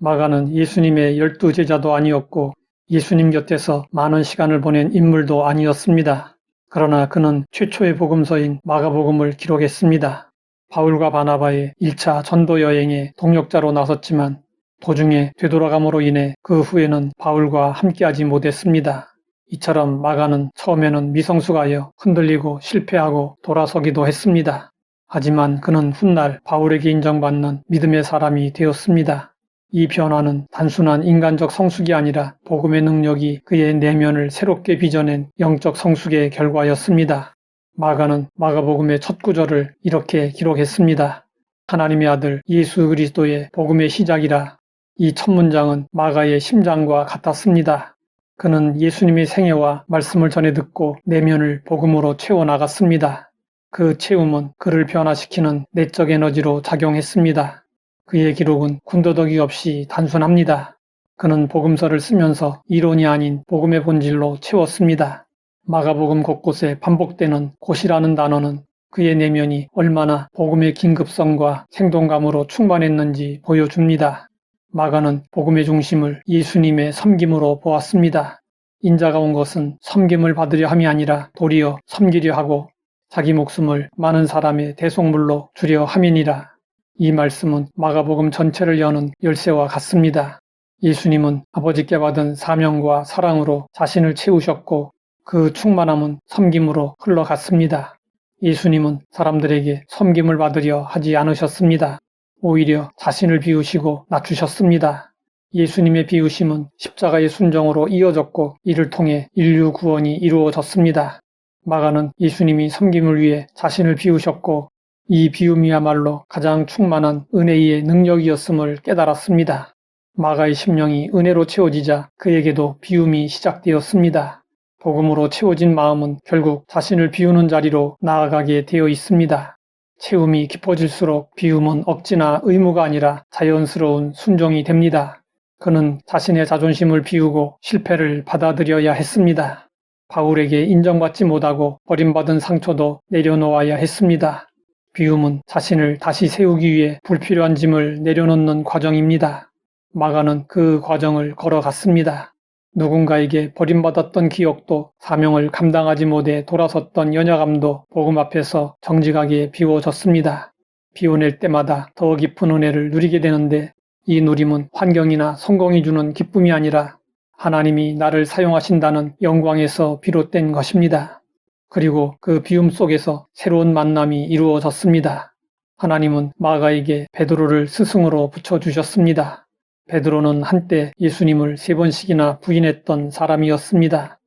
마가는 예수님의 12제자도 아니었고 예수님 곁에서 많은 시간을 보낸 인물도 아니었습니다. 그러나 그는 최초의 복음서인 마가복음을 기록했습니다. 바울과 바나바의 1차 전도 여행의 동역자로 나섰지만 도중에 되돌아감으로 인해 그 후에는 바울과 함께하지 못했습니다. 이처럼 마가는 처음에는 미성숙하여 흔들리고 실패하고 돌아서기도 했습니다. 하지만 그는 훗날 바울에게 인정받는 믿음의 사람이 되었습니다. 이 변화는 단순한 인간적 성숙이 아니라 복음의 능력이 그의 내면을 새롭게 빚어낸 영적 성숙의 결과였습니다. 마가는 마가복음의 첫 구절을 이렇게 기록했습니다. 하나님의 아들 예수 그리스도의 복음의 시작이라. 이 첫 문장은 마가의 심장과 같았습니다. 그는 예수님의 생애와 말씀을 전해 듣고 내면을 복음으로 채워나갔습니다. 그 채움은 그를 변화시키는 내적 에너지로 작용했습니다. 그의 기록은 군더더기 없이 단순합니다. 그는 복음서를 쓰면서 이론이 아닌 복음의 본질로 채웠습니다. 마가복음 곳곳에 반복되는 곧이라는 단어는 그의 내면이 얼마나 복음의 긴급성과 생동감으로 충만했는지 보여줍니다. 마가는 복음의 중심을 예수님의 섬김으로 보았습니다. 인자가 온 것은 섬김을 받으려 함이 아니라 도리어 섬기려 하고 자기 목숨을 많은 사람의 대속물로 주려 함이니라. 이 말씀은 마가복음 전체를 여는 열쇠와 같습니다. 예수님은 아버지께 받은 사명과 사랑으로 자신을 채우셨고 그 충만함은 섬김으로 흘러갔습니다. 예수님은 사람들에게 섬김을 받으려 하지 않으셨습니다. 오히려 자신을 비우시고 낮추셨습니다. 예수님의 비우심은 십자가의 순종으로 이어졌고 이를 통해 인류 구원이 이루어졌습니다. 마가는 예수님이 섬김을 위해 자신을 비우셨고 이 비움이야말로 가장 충만한 은혜의 능력이었음을 깨달았습니다. 마가의 심령이 은혜로 채워지자 그에게도 비움이 시작되었습니다. 복음으로 채워진 마음은 결국 자신을 비우는 자리로 나아가게 되어 있습니다. 채움이 깊어질수록 비움은 억지나 의무가 아니라 자연스러운 순종이 됩니다. 그는 자신의 자존심을 비우고 실패를 받아들여야 했습니다. 바울에게 인정받지 못하고 버림받은 상처도 내려놓아야 했습니다. 비움은 자신을 다시 세우기 위해 불필요한 짐을 내려놓는 과정입니다. 마가는 그 과정을 걸어갔습니다. 누군가에게 버림받았던 기억도 사명을 감당하지 못해 돌아섰던 연약함도 복음 앞에서 정직하게 비워졌습니다. 비워낼 때마다 더 깊은 은혜를 누리게 되는데 이 누림은 환경이나 성공이 주는 기쁨이 아니라 하나님이 나를 사용하신다는 영광에서 비롯된 것입니다. 그리고 그 비움 속에서 새로운 만남이 이루어졌습니다. 하나님은 마가에게 베드로를 스승으로 붙여주셨습니다. 베드로는 한때 예수님을 3번씩이나 부인했던 사람이었습니다.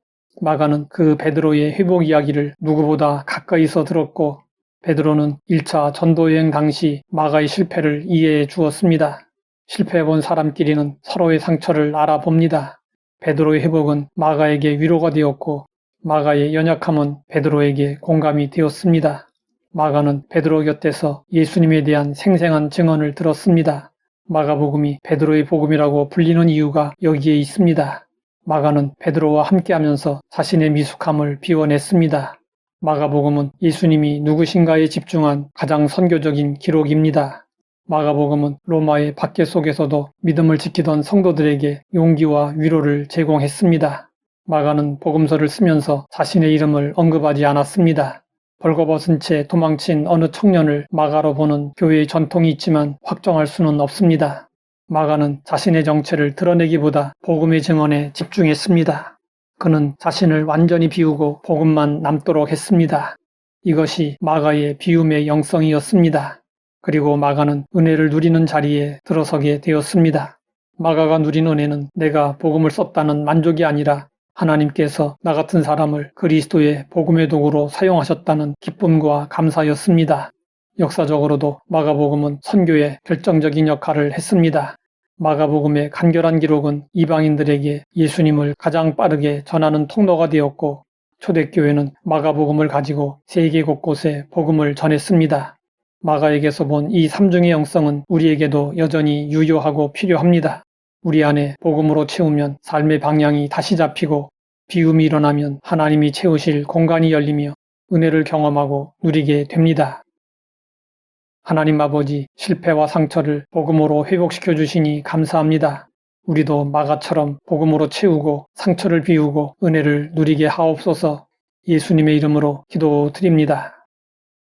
마가는 그 베드로의 회복 이야기를 누구보다 가까이서 들었고 베드로는 1차 전도여행 당시 마가의 실패를 이해해 주었습니다. 실패해본 사람끼리는 서로의 상처를 알아봅니다. 베드로의 회복은 마가에게 위로가 되었고 마가의 연약함은 베드로에게 공감이 되었습니다. 마가는 베드로 곁에서 예수님에 대한 생생한 증언을 들었습니다. 마가복음이 베드로의 복음이라고 불리는 이유가 여기에 있습니다. 마가는 베드로와 함께하면서 자신의 미숙함을 비워냈습니다. 마가복음은 예수님이 누구신가에 집중한 가장 선교적인 기록입니다. 마가복음은 로마의 박해 속에서도 믿음을 지키던 성도들에게 용기와 위로를 제공했습니다. 마가는 복음서를 쓰면서 자신의 이름을 언급하지 않았습니다. 벌거벗은 채 도망친 어느 청년을 마가로 보는 교회의 전통이 있지만 확정할 수는 없습니다. 마가는 자신의 정체를 드러내기보다 복음의 증언에 집중했습니다. 그는 자신을 완전히 비우고 복음만 남도록 했습니다. 이것이 마가의 비움의 영성이었습니다. 그리고 마가는 은혜를 누리는 자리에 들어서게 되었습니다. 마가가 누린 은혜는 내가 복음을 썼다는 만족이 아니라 하나님께서 나 같은 사람을 그리스도의 복음의 도구로 사용하셨다는 기쁨과 감사였습니다. 역사적으로도 마가복음은 선교에 결정적인 역할을 했습니다. 마가복음의 간결한 기록은 이방인들에게 예수님을 가장 빠르게 전하는 통로가 되었고 초대교회는 마가복음을 가지고 세계 곳곳에 복음을 전했습니다. 마가에게서 본 이 삼중의 영성은 우리에게도 여전히 유효하고 필요합니다. 우리 안에 복음으로 채우면 삶의 방향이 다시 잡히고 비움이 일어나면 하나님이 채우실 공간이 열리며 은혜를 경험하고 누리게 됩니다. 하나님 아버지, 실패와 상처를 복음으로 회복시켜 주시니 감사합니다. 우리도 마가처럼 복음으로 채우고 상처를 비우고 은혜를 누리게 하옵소서. 예수님의 이름으로 기도드립니다.